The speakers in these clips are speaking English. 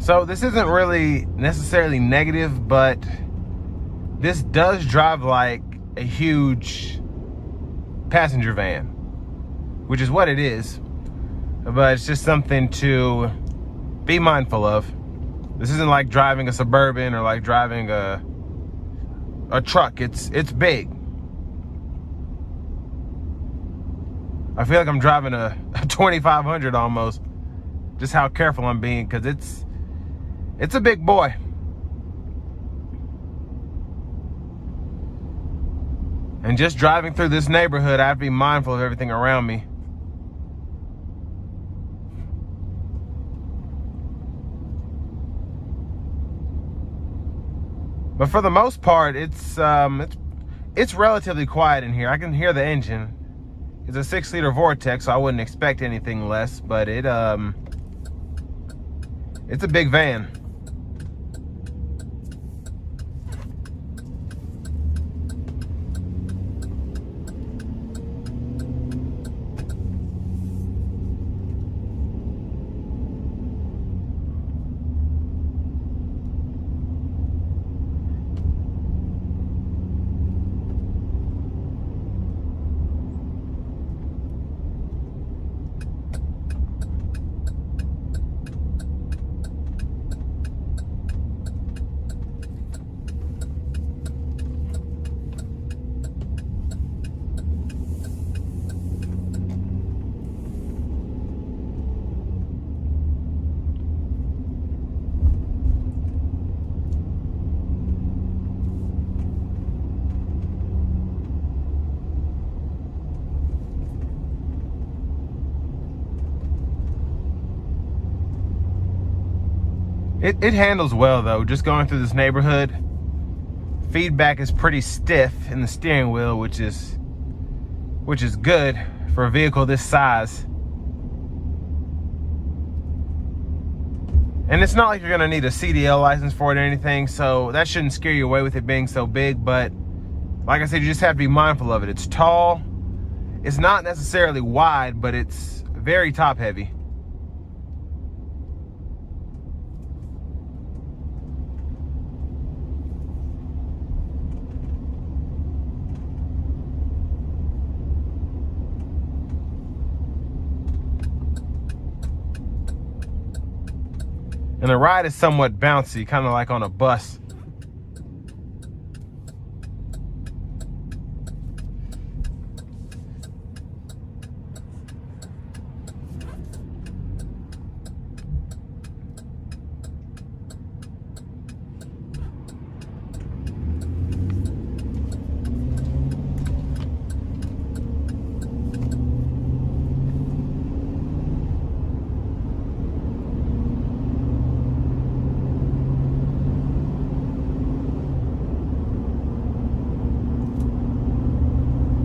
So this isn't really necessarily negative, but this does drive like a huge passenger van, which is what it is, but it's just something to be mindful of. This isn't like driving a Suburban or like driving a truck. It's big. I feel like I'm driving a 2500 almost. Just how careful I'm being, because it's a big boy. And just driving through this neighborhood, I have to be mindful of everything around me. But for the most part, it's relatively quiet in here. I can hear the engine. It's a 6-liter Vortex, so I wouldn't expect anything less, but it's a big van. It handles well though. Just going through this neighborhood, feedback is pretty stiff in the steering wheel, which is good for a vehicle this size. And it's not like you're gonna need a CDL license for it or anything, so that shouldn't scare you away with it being so big. But like I said, you just have to be mindful of it. It's tall. It's not necessarily wide, but it's very top heavy. And the ride is somewhat bouncy, kind of like on a bus.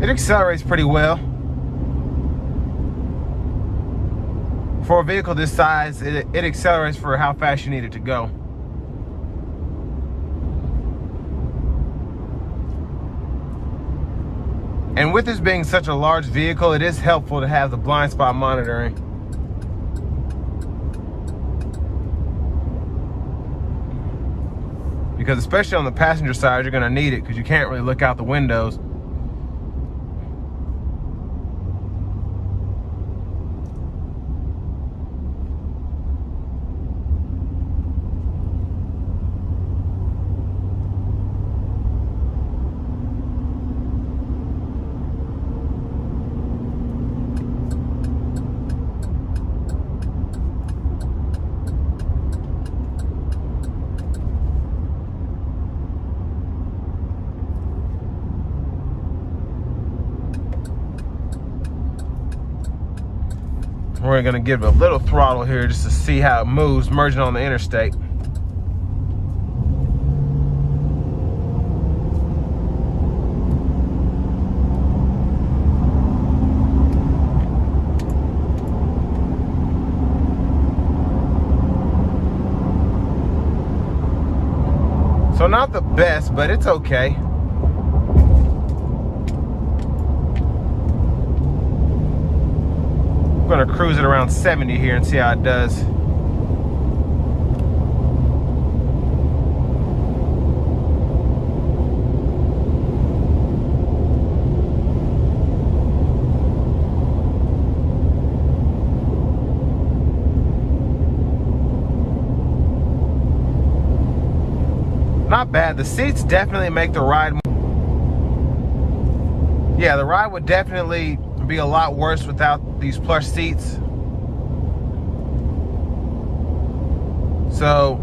It accelerates pretty well. For a vehicle this size, it accelerates for how fast you need it to go. And with this being such a large vehicle, it is helpful to have the blind spot monitoring. Because especially on the passenger side, you're gonna need it because you can't really look out the windows. We're gonna give it a little throttle here just to see how it moves, merging on the interstate. So not the best, but it's okay. I'm gonna cruise it around 70 here and see how it does. bad. The seats definitely make the ride more. Yeah, the ride would definitely be a lot worse without these plush seats. So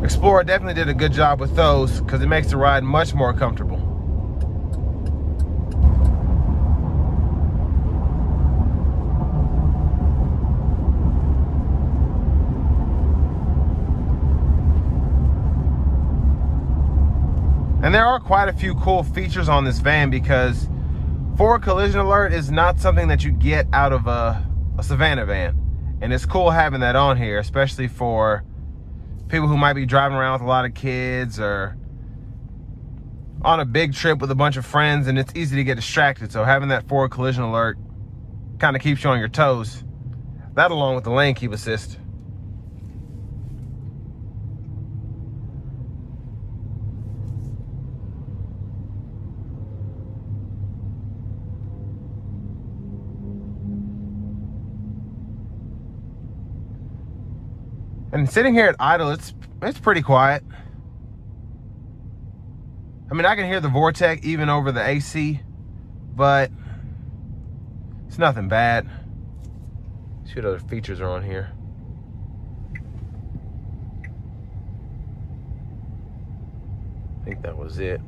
Explorer definitely did a good job with those because it makes the ride much more comfortable. And there are quite a few cool features on this van because forward collision alert is not something that you get out of a Savannah van. And it's cool having that on here, especially for people who might be driving around with a lot of kids or on a big trip with a bunch of friends, and it's easy to get distracted. So having that forward collision alert kind of keeps you on your toes. That along with the lane keep assist. And sitting here at idle, it's pretty quiet. I mean, I can hear the Vortec even over the AC, but it's nothing bad. Let's see what other features are on here. I think that was it.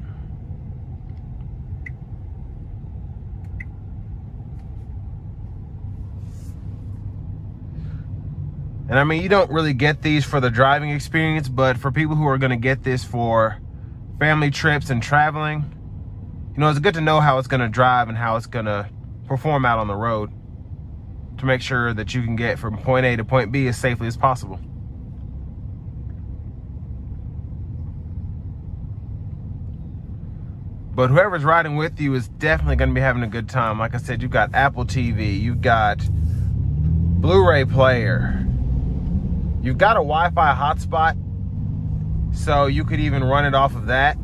And I mean, you don't really get these for the driving experience, but for people who are going to get this for family trips and traveling, you know, it's good to know how it's going to drive and how it's going to perform out on the road to make sure that you can get from point A to point B as safely as possible. But whoever's riding with you is definitely going to be having a good time. Like I said, you've got Apple TV, you've got Blu-ray player, you've got a Wi-Fi hotspot, so you could even run it off of that.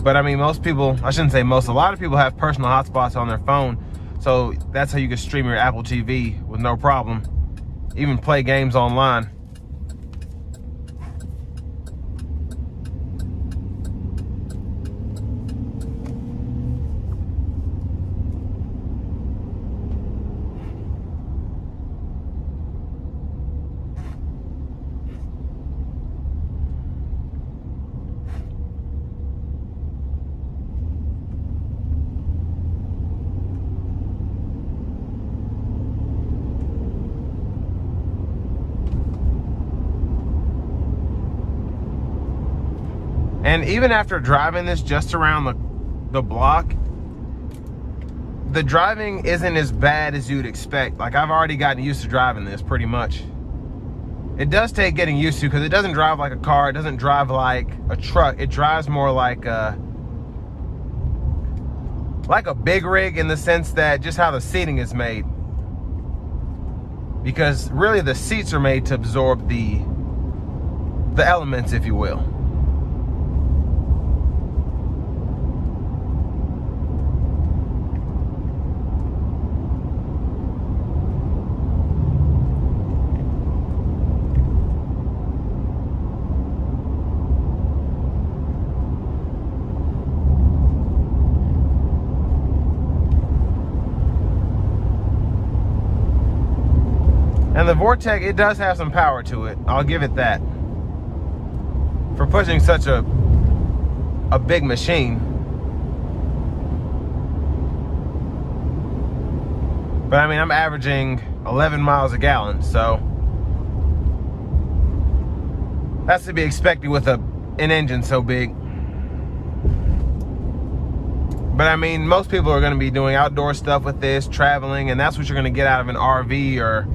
But I mean, most people, I shouldn't say most, a lot of people have personal hotspots on their phone, so that's how you can stream your Apple TV with no problem, even play games online. And even after driving this just around the block, the driving isn't as bad as you'd expect. Like, I've already gotten used to driving this pretty much. It does take getting used to because it doesn't drive like a car. It doesn't drive like a truck. It drives more like a big rig in the sense that just how the seating is made. Because really the seats are made to absorb the elements, if you will. And the Vortec, it does have some power to it. I'll give it that. For pushing such a big machine. But I mean, I'm averaging 11 miles a gallon, so that's to be expected with an engine so big. But I mean, most people are going to be doing outdoor stuff with this, traveling, and that's what you're going to get out of an RV or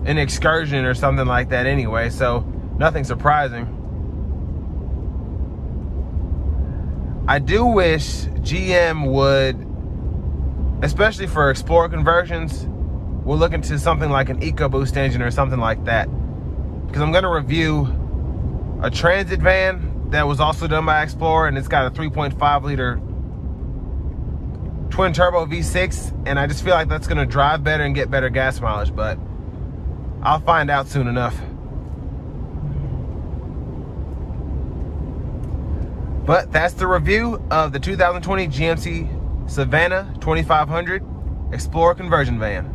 an excursion or something like that anyway, so nothing surprising. I do wish GM would, especially for Explorer conversions, we'll look into something like an EcoBoost engine or something like that, because I'm going to review a Transit van that was also done by Explorer, and it's got a 3.5 liter twin turbo V6, and I just feel like that's going to drive better and get better gas mileage. But I'll find out soon enough. But that's the review of the 2020 GMC Savannah 2500 Explorer conversion van.